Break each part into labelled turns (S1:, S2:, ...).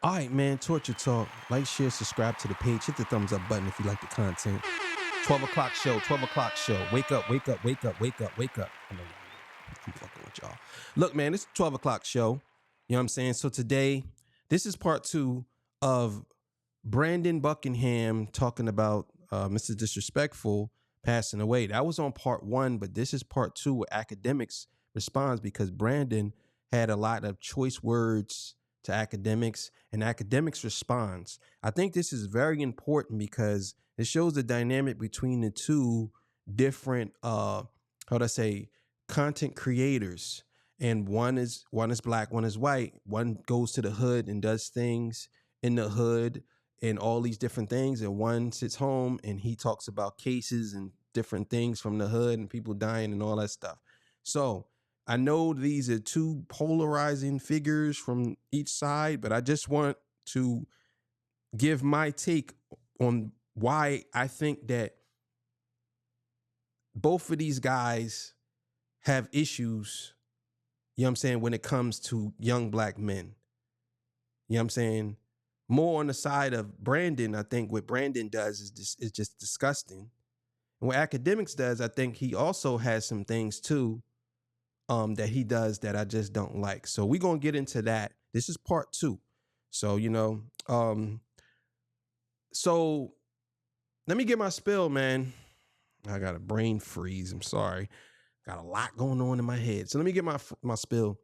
S1: All right, man. Torture Talk. Like, share, subscribe to the page. Hit the thumbs up button if you like the content. 12 o'clock show. 12 o'clock show. Wake up, wake up, wake up, wake up, wake up. I'm fucking with y'all. Look, man, it's 12 o'clock show. You know what I'm saying? So today, this is part 2 of Brandon Buckingham talking about Mr. Disrespectful passing away. That was on part 1, but this is part 2 where Akademiks responds because Brandon had a lot of choice words to Akademiks, and Akademiks responds. I think this is very important because it shows the dynamic between the two different content creators. And one is black, one is white. One goes to the hood and does things in the hood and all these different things, and one sits home and he talks about cases and different things from the hood and people dying and all that stuff. So I know these are two polarizing figures from each side, but I just want to give my take on why I think that both of these guys have issues, you know what I'm saying, when it comes to young black men. You know what I'm saying? More on the side of Brandon, I think what Brandon does is just disgusting. And what Akademiks does, I think he also has some things too that he does that I just don't like. So we're going to get into that. This is part 2. So, so let me get my spill, man. I got a brain freeze. I'm sorry. Got a lot going on in my head. So let me get my spill.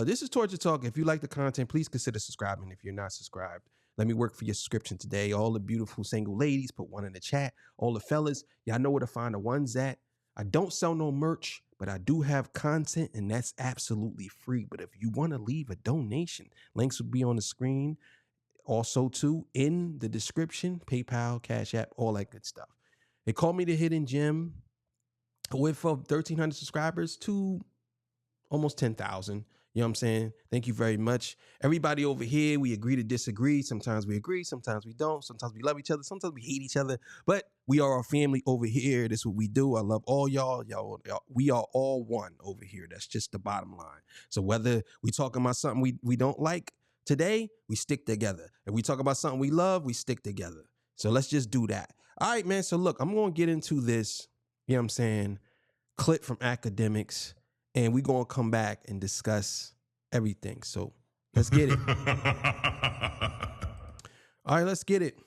S1: This is Torture Talk. If you like the content, please consider subscribing. If you're not subscribed, let me work for your subscription today. All the beautiful single ladies, put one in the chat. All the fellas, y'all know where to find the ones at. I don't sell no merch, but I do have content, and that's absolutely free. But if you want to leave a donation, links will be on the screen. Also, too, in the description, PayPal, Cash App, all that good stuff. They call me the Hidden Gem. I went from 1,300 subscribers to almost 10,000. You know what I'm saying? Thank you very much. Everybody over here, we agree to disagree. Sometimes we agree, sometimes we don't. Sometimes we love each other, sometimes we hate each other. But we are a family over here. This is what we do. I love all y'all. Y'all, we are all one over here. That's just the bottom line. So whether we talking about something we don't like today, we stick together. If we talk about something we love, we stick together. So let's just do that. All right, man. So look, I'm going to get into this, you know what I'm saying, clip from Akademiks. And we're going to come back and discuss everything. So let's get it. All right, let's get it.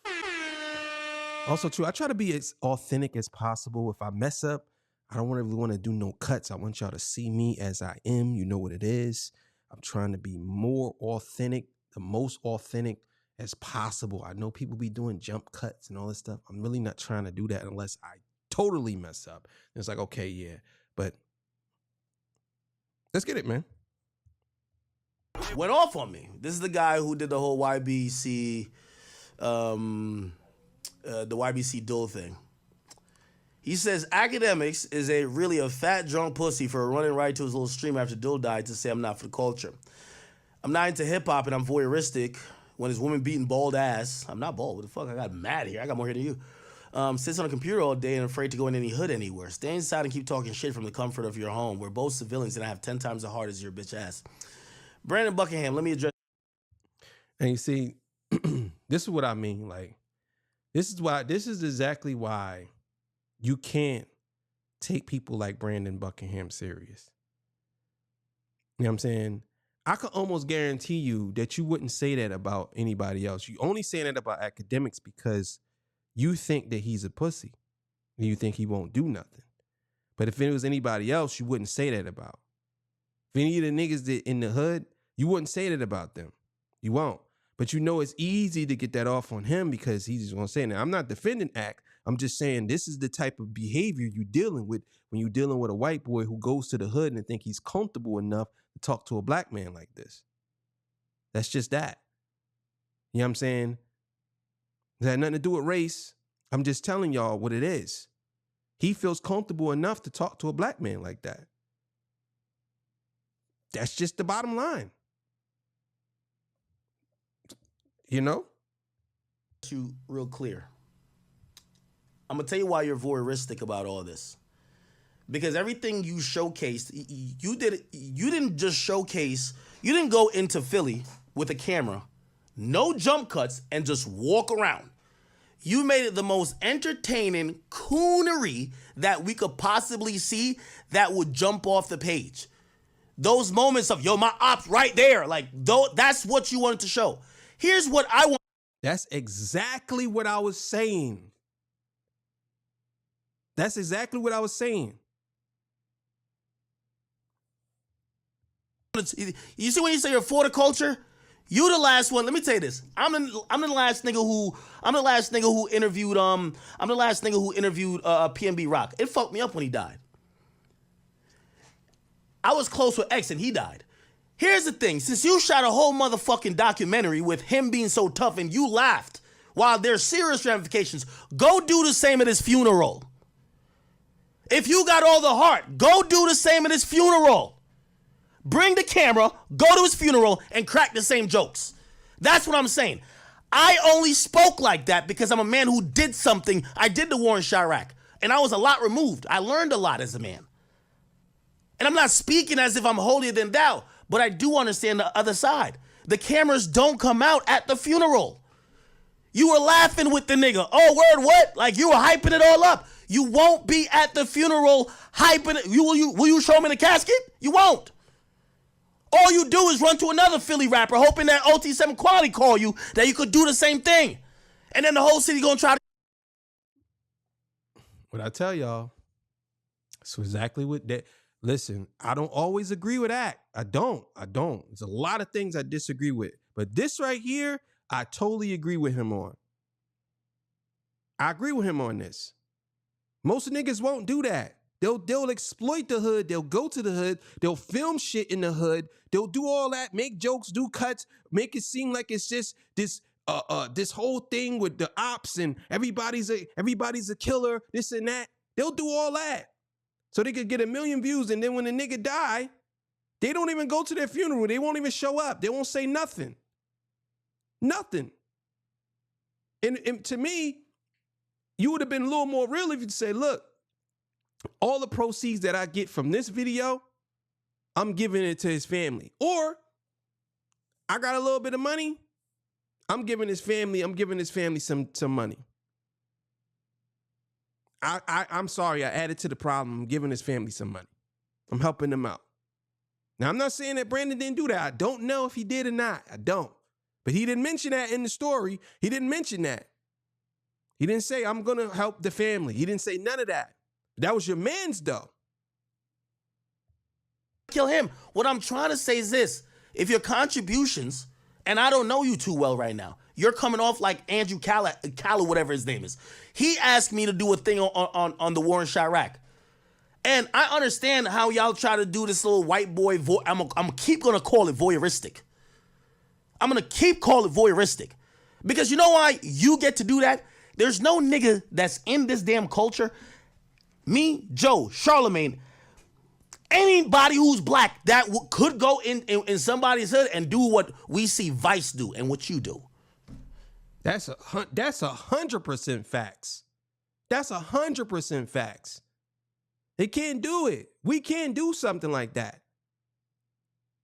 S1: Also, too, I try to be as authentic as possible. If I mess up, I don't really want to do no cuts. I want y'all to see me as I am. You know what it is. I'm trying to be more authentic, the most authentic as possible. I know people be doing jump cuts and all this stuff. I'm really not trying to do that unless I totally mess up. It's like, okay, yeah, but let's get it, man.
S2: Went off on me. This is the guy who did the whole YBC, the YBC duel thing. He says Akademiks is really a fat drunk pussy for running right to his little stream after Dill died to say I'm not for the culture. I'm not into hip hop and I'm voyeuristic. When his woman beating bald ass, I'm not bald. What the fuck? I got mad here. I got more hair than you. Sits on a computer all day and afraid to go in any hood anywhere. Stay inside and keep talking shit from the comfort of your home. We're both civilians and I have 10 times as hard as your bitch ass. Brandon Buckingham, let me address.
S1: And you see, this is what I mean. Like, this is exactly why you can't take people like Brandon Buckingham serious. You know what I'm saying? I could almost guarantee you that you wouldn't say that about anybody else. You only say that about Akademiks because you think that he's a pussy and you think he won't do nothing. But if it was anybody else, you wouldn't say that about. If any of the niggas that in the hood, you wouldn't say that about them. You won't. But you know it's easy to get that off on him because he's just gonna say that. I'm not defending Ak. I'm just saying this is the type of behavior you're dealing with when you're dealing with a white boy who goes to the hood and think he's comfortable enough to talk to a black man like this. That's just that. You know what I'm saying? It had nothing to do with race. I'm just telling y'all what it is. He feels comfortable enough to talk to a black man like that. That's just the bottom line. You know?
S2: You real clear. I'm gonna tell you why you're voyeuristic about all this. Because everything you showcased, you didn't just showcase, you didn't go into Philly with a camera, no jump cuts, and just walk around. You made it the most entertaining coonery that we could possibly see that would jump off the page. Those moments of, yo, my op's right there. Like, that's what you wanted to show. Here's what I want.
S1: That's exactly what I was saying. That's exactly what I was saying.
S2: You see when you say you're for the culture? You the last one. Let me tell you this. I'm the last nigga who interviewed PNB Rock. It fucked me up when he died. I was close with X and he died. Here's the thing. Since you shot a whole motherfucking documentary with him being so tough and you laughed while there's serious ramifications, go do the same at his funeral. If you got all the heart, go do the same at his funeral. Bring the camera, go to his funeral, and crack the same jokes. That's what I'm saying. I only spoke like that because I'm a man who did something. I did the war in Chirac, and I was a lot removed. I learned a lot as a man. And I'm not speaking as if I'm holier than thou, but I do understand the other side. The cameras don't come out at the funeral. You were laughing with the nigga. Oh, word, what? Like you were hyping it all up. You won't be at the funeral hyping it. Will you show him in the casket? You won't. All you do is run to another Philly rapper hoping that OT7 Quality call you that you could do the same thing. And then the whole city gonna try to...
S1: What I tell y'all, it's exactly what that... Listen, I don't always agree with that. I don't. There's a lot of things I disagree with. But this right here, I totally agree with him on. I agree with him on this. Most niggas won't do that. They'll exploit the hood. They'll go to the hood. They'll film shit in the hood. They'll do all that, make jokes, do cuts, make it seem like it's just this whole thing with the ops and everybody's a killer, this and that. They'll do all that so they could get 1 million views. And then when the nigga die, they don't even go to their funeral. They won't even show up. They won't say nothing. Nothing. And to me, you would have been a little more real if you'd say, look, all the proceeds that I get from this video, I'm giving it to his family. Or I got a little bit of money, I'm giving his family some money. I'm sorry, I added to the problem. I'm giving his family some money. I'm helping them out. Now, I'm not saying that Brandon didn't do that. I don't know if he did or not. I don't. But he didn't mention that in the story. He didn't mention that. He didn't say, I'm going to help the family. He didn't say none of that. That was your man's though.
S2: Kill him. What I'm trying to say is this. If your contributions, and I don't know you too well right now, you're coming off like Andrew Calla, whatever his name is. He asked me to do a thing on the war in Chirac. And I understand how y'all try to do this little white boy, I'm keep going to call it voyeuristic. I'm going to keep calling it voyeuristic. Because you know why you get to do that? There's no nigga that's in this damn culture. Me, Joe, Charlemagne, anybody who's black that could go in somebody's hood and do what we see Vice do and what you do.
S1: That's 100% facts. That's 100% facts. They can't do it. We can't do something like that.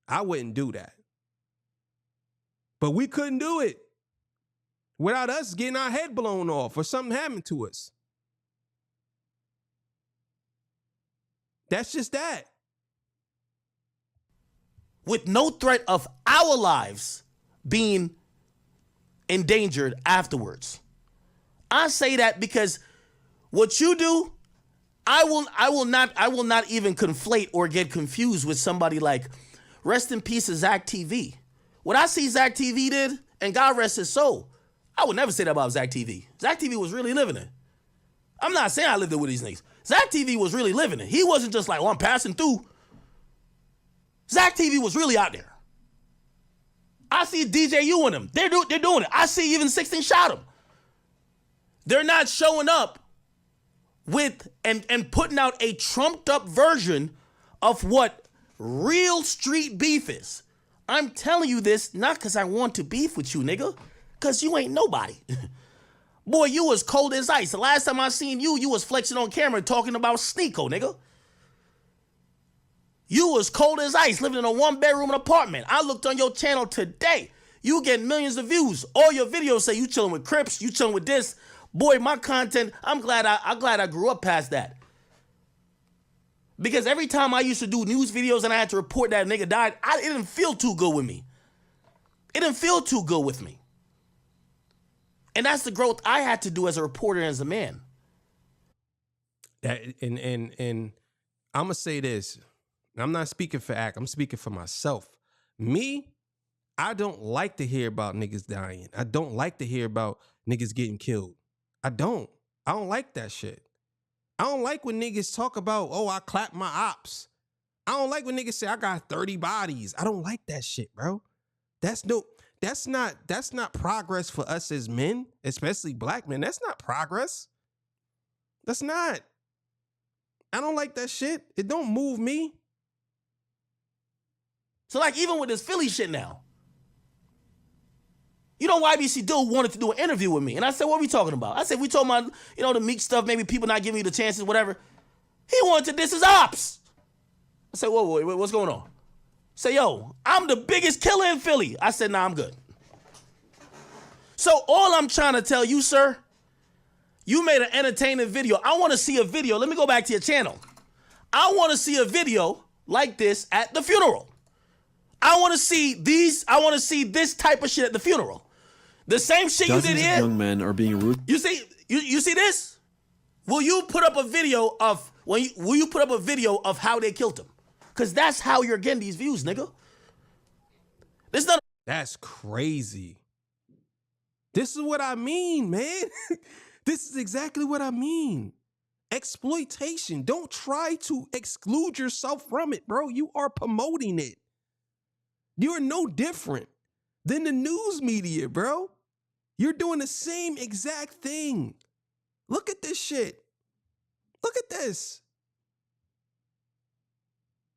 S1: I wouldn't do that. But we couldn't do it without us getting our head blown off or something happened to us. That's just that.
S2: With no threat of our lives being endangered afterwards. I say that because what you do, I will not even conflate or get confused with somebody like, rest in peace of Zach TV. What I see Zach TV did, and God rest his soul, I would never say that about Zach TV. Zach TV was really living it. I'm not saying I lived it with these niggas. Zach TV was really living it. He wasn't just like, well, I'm passing through. Zach TV was really out there. I see DJU in them. They're doing it. I see even 16 shot them. They're not showing up with and putting out a trumped up version of what real street beef is. I'm telling you this not because I want to beef with you, nigga, because you ain't nobody. Boy, you was cold as ice. The last time I seen you, you was flexing on camera talking about Sneeko, nigga. You was cold as ice, living in a 1-bedroom apartment. I looked on your channel today. You get millions of views. All your videos say you chilling with Crips, you chilling with this. Boy, my content, I'm glad I grew up past that. Because every time I used to do news videos and I had to report that a nigga died, it didn't feel too good with me. It didn't feel too good with me. And that's the growth I had to do as a reporter and as a man.
S1: And I'm gonna say this. I'm not speaking for Ak. I'm speaking for myself. Me, I don't like to hear about niggas dying. I don't like to hear about niggas getting killed. I don't like that shit. I don't like when niggas talk about, oh, I clapped my ops. I don't like when niggas say I got 30 bodies. I don't like that shit, bro. That's not progress for us as men, especially black men. That's not progress. That's not. I don't like that shit. It don't move me.
S2: So like even with this Philly shit now, you know, YBC Dude wanted to do an interview with me. And I said, what are we talking about? I said, we talking about, you know, the Meek stuff, maybe people not giving you the chances, whatever. He wanted to diss his ops. I said, whoa, what's going on? Say, yo, I'm the biggest killer in Philly. I said, nah, I'm good. So all I'm trying to tell you, sir, you made an entertaining video. I want to see a video. Let me go back to your channel. I want to see a video like this at the funeral. I want to see this type of shit at the funeral. The same shit you did here.
S3: Young men are being rude.
S2: You see this? Will you put up a video of how they killed him? Because that's how you're getting these views, nigga.
S1: That's crazy. This is what I mean, man. This is exactly what I mean. Exploitation. Don't try to exclude yourself from it, bro. You are promoting it. You're no different than the news media, bro. You're doing the same exact thing. Look at this shit. Look at this.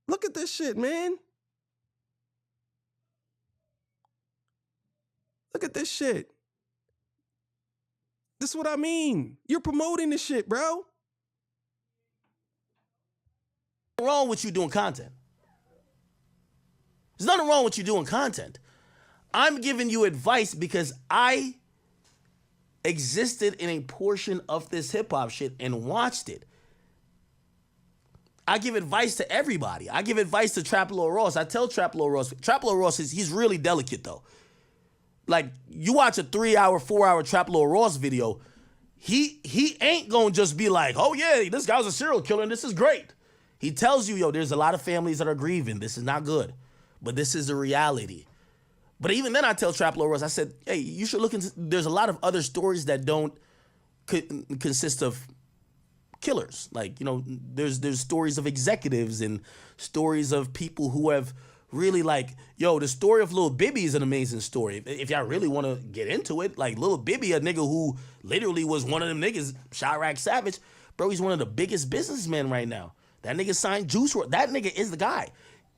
S1: Look at this shit, man. Look at this shit. This is what I mean. You're promoting this shit, bro.
S2: What's wrong with you doing content? There's nothing wrong with you doing content. I'm giving you advice because I existed in a portion of this hip hop shit and watched it. I give advice to everybody. I give advice to Trap Lord Ross. I tell Trap Lord Ross, he's really delicate though. Like you watch a 3-hour, 4-hour Trap Lord Ross video, he ain't gonna just be like, oh yeah, this guy's a serial killer and this is great. He tells you, yo, there's a lot of families that are grieving. This is not good, but this is the reality. But even then I tell Trap Lord Ross, I said, hey, you should look into, there's a lot of other stories that don't consist of killers. Like, you know, there's stories of executives and stories of people who have really like, yo, the story of Lil Bibby is an amazing story. If y'all really want to get into it, like Lil Bibby, a nigga who literally was one of them niggas, Chirac Savage, bro, he's one of the biggest businessmen right now. That nigga signed Juice WRLD. That nigga is the guy.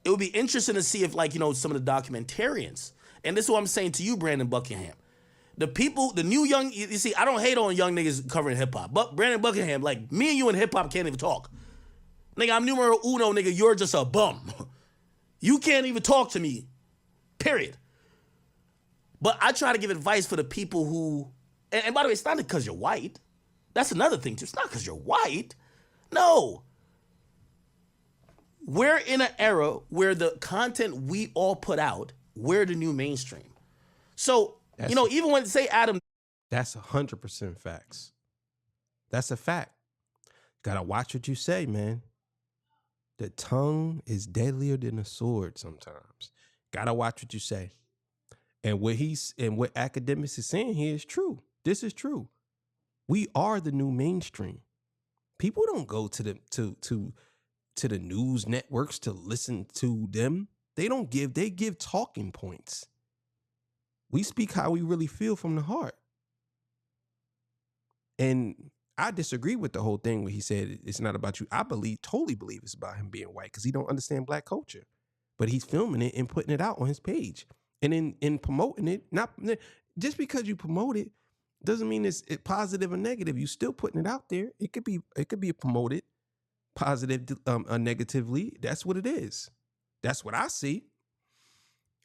S2: It would be interesting to see if, like, you know, some of the documentarians, and this is what I'm saying to you, Brandon Buckingham. The people, the new young, you see, I don't hate on young niggas covering hip-hop, but Brandon Buckingham, like, me and you in hip-hop can't even talk. Nigga, I'm numero uno, nigga, you're just a bum. You can't even talk to me, period. But I try to give advice for the people who, and by the way, it's not because you're white. That's another thing, too. It's not because you're white. No. We're in an era where the content we all put out, we're the new mainstream. So, you know, even when, say, Adam.
S1: That's 100% facts. That's a fact. Gotta watch what you say, man. The tongue is deadlier than a sword sometimes. Gotta watch what you say. And what Akademiks is saying here is true. This is true. We are the new mainstream. People don't go to the news networks to listen to them. They give talking points. We speak how we really feel from the heart. And I disagree with the whole thing where he said it's not about you. I totally believe it's about him being white because he don't understand black culture. But he's filming it and putting it out on his page. And in promoting it, not just because you promote it doesn't mean it's positive or negative. You still putting it out there. It could be promoted positive or negatively. That's what it is. That's what I see.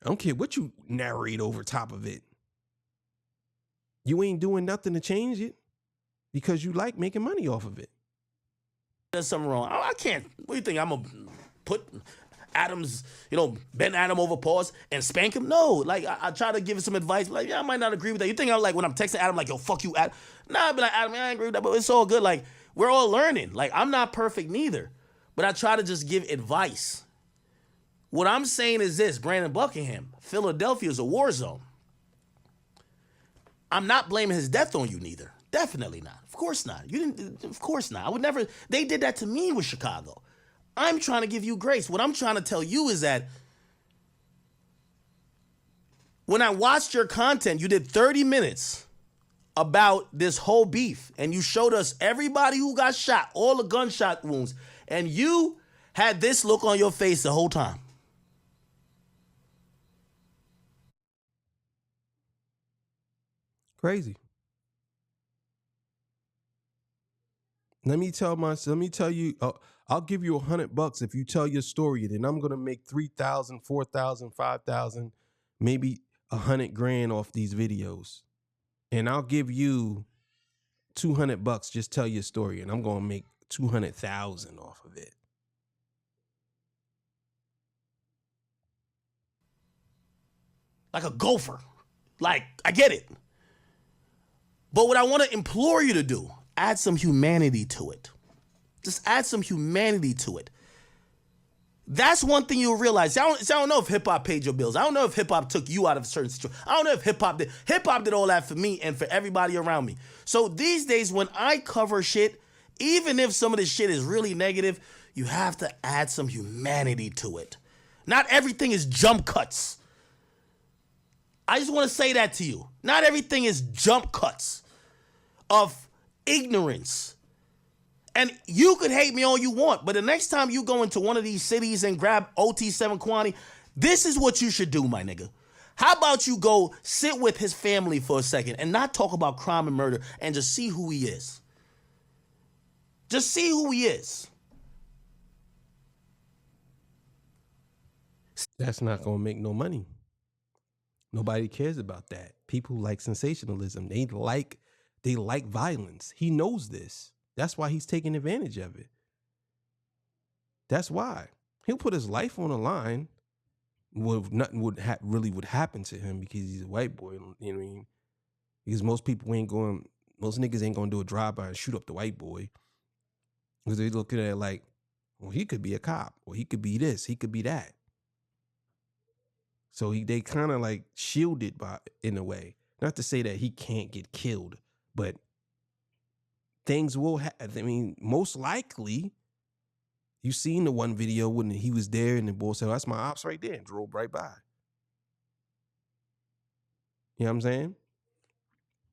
S1: I don't care what you narrate over top of it. You ain't doing nothing to change it because you like making money off of it.
S2: There's something wrong. I can't. What do you think? I'm going to put Adams, bend Adam over pause and spank him? No. Like, I try to give him some advice. Like, yeah, I might not agree with that. You think I'm like, when I'm texting Adam, like, yo, fuck you, Adam? Nah, I'd be like, Adam, I ain't agree with that, but it's all good. Like, we're all learning. Like, I'm not perfect neither. But I try to just give advice. What I'm saying is this, Brandon Buckingham, Philadelphia is a war zone. I'm not blaming his death on you neither. Definitely not. Of course not. You didn't. Of course not. I would never. They did that to me with Chicago. I'm trying to give you grace. What I'm trying to tell you is that when I watched your content, you did 30 minutes about this whole beef, and you showed us everybody who got shot, all the gunshot wounds, and you had this look on your face the whole time.
S1: Crazy. Let me tell you, I'll give you $100 if you tell your story, and then I'm gonna make 3,000, 4,000, 5,000, maybe $100,000 off these videos, and I'll give you $200. Just tell your story, and I'm gonna make 200,000 off of it.
S2: Like a gopher. Like, I get it. But what I want to implore you to do, add some humanity to it. Just add some humanity to it. That's one thing you'll realize. I don't know if hip-hop paid your bills. I don't know if hip-hop took you out of a certain situation. I don't know if hip-hop did. Hip-hop did all that for me and for everybody around me. So these days when I cover shit, even if some of this shit is really negative, you have to add some humanity to it. Not everything is jump cuts. I just want to say that to you. Not everything is jump cuts of ignorance. And you could hate me all you want, but the next time you go into one of these cities and grab OT7 Kwani, this is what you should do, my nigga. How about you go sit with his family for a second and not talk about crime and murder and just see who he is. Just see who he is.
S1: That's not gonna make no money. Nobody cares about that. People like sensationalism. They like violence. He knows this. That's why he's taking advantage of it. That's why. He'll put his life on the line if nothing would happen to him because he's a white boy. You know what I mean? Because most niggas ain't gonna do a drive-by and shoot up the white boy. Because they look at it like, well, he could be a cop, or he could be this, he could be that. So they kind of like shielded in a way. Not to say that he can't get killed, but things will happen. I mean, most likely, you seen the one video when he was there and the boy said, oh, that's my ops right there, and drove right by. You know what I'm saying?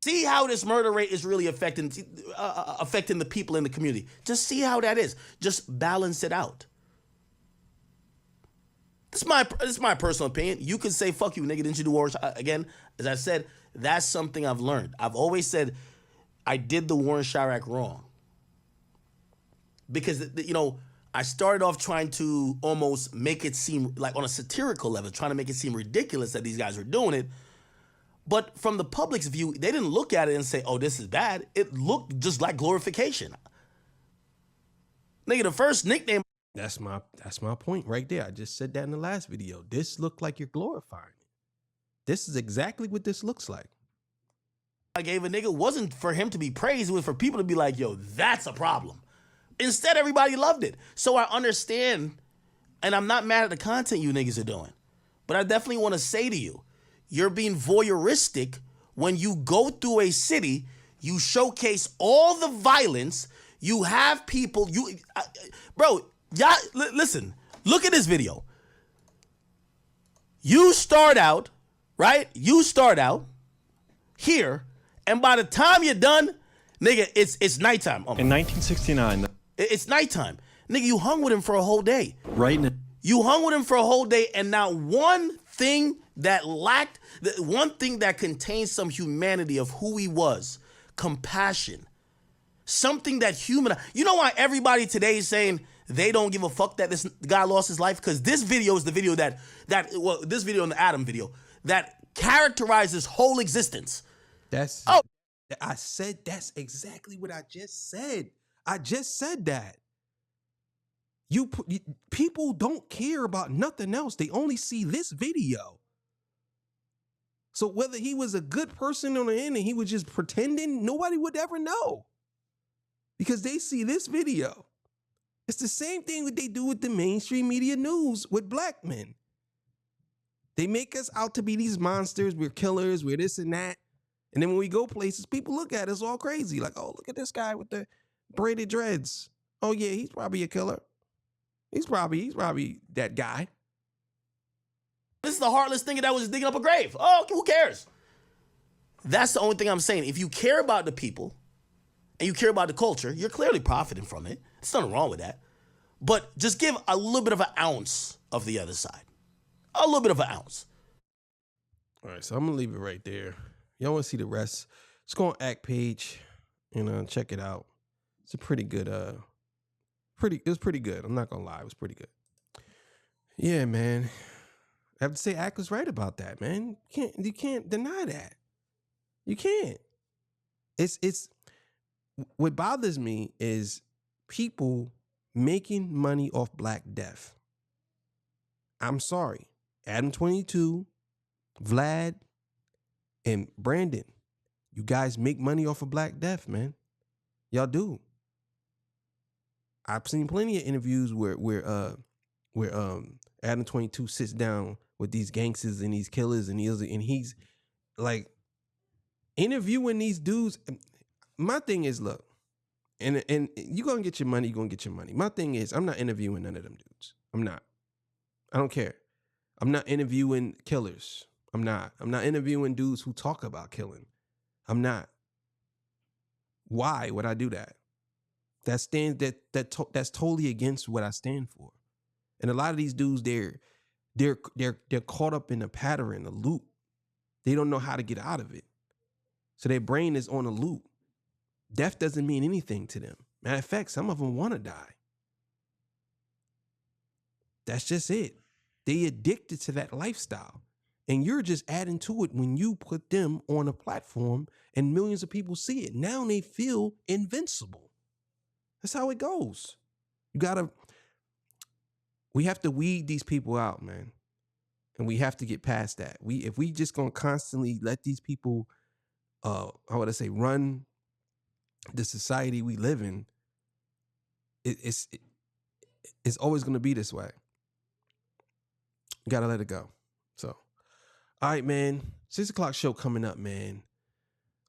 S2: See how this murder rate is really affecting the people in the community. Just see how that is. Just balance it out. This is my personal opinion. You can say, fuck you, nigga, didn't you do Warren? Again, as I said, that's something I've learned. I've always said I did the Warren Chirac wrong. Because, I started off trying to almost make it seem like on a satirical level, trying to make it seem ridiculous that these guys were doing it. But from the public's view, they didn't look at it and say, oh, this is bad. It looked just like glorification. Nigga, the first nickname.
S1: That's my point right there. I just said that in the last video. This looked like you're glorifying it. This is exactly what this looks like.
S2: I gave a nigga wasn't for him to be praised. It was for people to be like, yo, that's a problem. Instead, everybody loved it. So I understand, and I'm not mad at the content you niggas are doing. But I definitely want to say to you, you're being voyeuristic when you go through a city, you showcase all the violence, you have people, bro, y'all, listen, look at this video. You start out, right? You start out here, and by the time you're done, nigga, it's nighttime.
S3: In 1969.
S2: It's nighttime. Nigga, you hung with him for a whole day.
S3: Right now.
S2: You hung with him for a whole day, and not one thing that contains some humanity of who he was, compassion, something that human. You know why everybody today is saying they don't give a fuck that this guy lost his life? Because this video is the video this video and the Adam video that characterized his whole existence.
S1: I said that's exactly what I just said. I just said that. People don't care about nothing else. They only see this video. So whether he was a good person on the end and he was just pretending, nobody would ever know. Because they see this video. It's the same thing that they do with the mainstream media news with black men. They make us out to be these monsters. We're killers. We're this and that. And then when we go places, people look at us all crazy. Like, oh, look at this guy with the braided dreads. Oh, yeah, he's probably a killer. He's probably that guy.
S2: This is the heartless thinking that was just digging up a grave. Oh, who cares? That's the only thing I'm saying. If you care about the people and you care about the culture, you're clearly profiting from it. There's nothing wrong with that. But just give a little bit of an ounce of the other side. A little bit of an ounce.
S1: All right, so I'm going to leave it right there. Y'all want to see the rest? Just go on Act page and check it out. It's a pretty good, it was pretty good. I'm not going to lie. It was pretty good. Yeah, man. I have to say Act was right about that, man. You can't deny that. You can't. It's what bothers me is people making money off Black Death. I'm sorry. Adam 22, Vlad, and Brandon, you guys make money off of Black Death, man. Y'all do. I've seen plenty of interviews where Adam 22 sits down with these gangsters and these killers and he's like interviewing these dudes. My thing is, look, and you're gonna get your money, you're gonna get your money. My thing is, I'm not interviewing none of them dudes. I'm not. I don't care. I'm not interviewing killers. I'm not interviewing dudes who talk about killing. I'm not. Why would I do that? That's totally against what I stand for. And a lot of these dudes, they're caught up in a pattern, a loop. They don't know how to get out of it. So their brain is on a loop. Death doesn't mean anything to them. Matter of fact, some of them want to die. That's just it. They addicted to that lifestyle. And you're just adding to it when you put them on a platform and millions of people see it. Now they feel invincible. That's how it goes. We have to weed these people out, man. And we have to get past that. If we just gonna constantly let these people, run the society we live in, it's always gonna be this way. You gotta let it go. So, all right, man. 6 o'clock show coming up, man.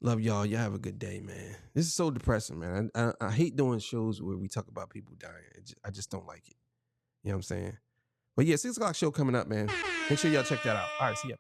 S1: Love y'all. Y'all have a good day, man. This is so depressing, man. I hate doing shows where we talk about people dying. I just don't like it. You know what I'm saying? But yeah, 6 o'clock show coming up, man. Make sure y'all check that out. All right, see ya.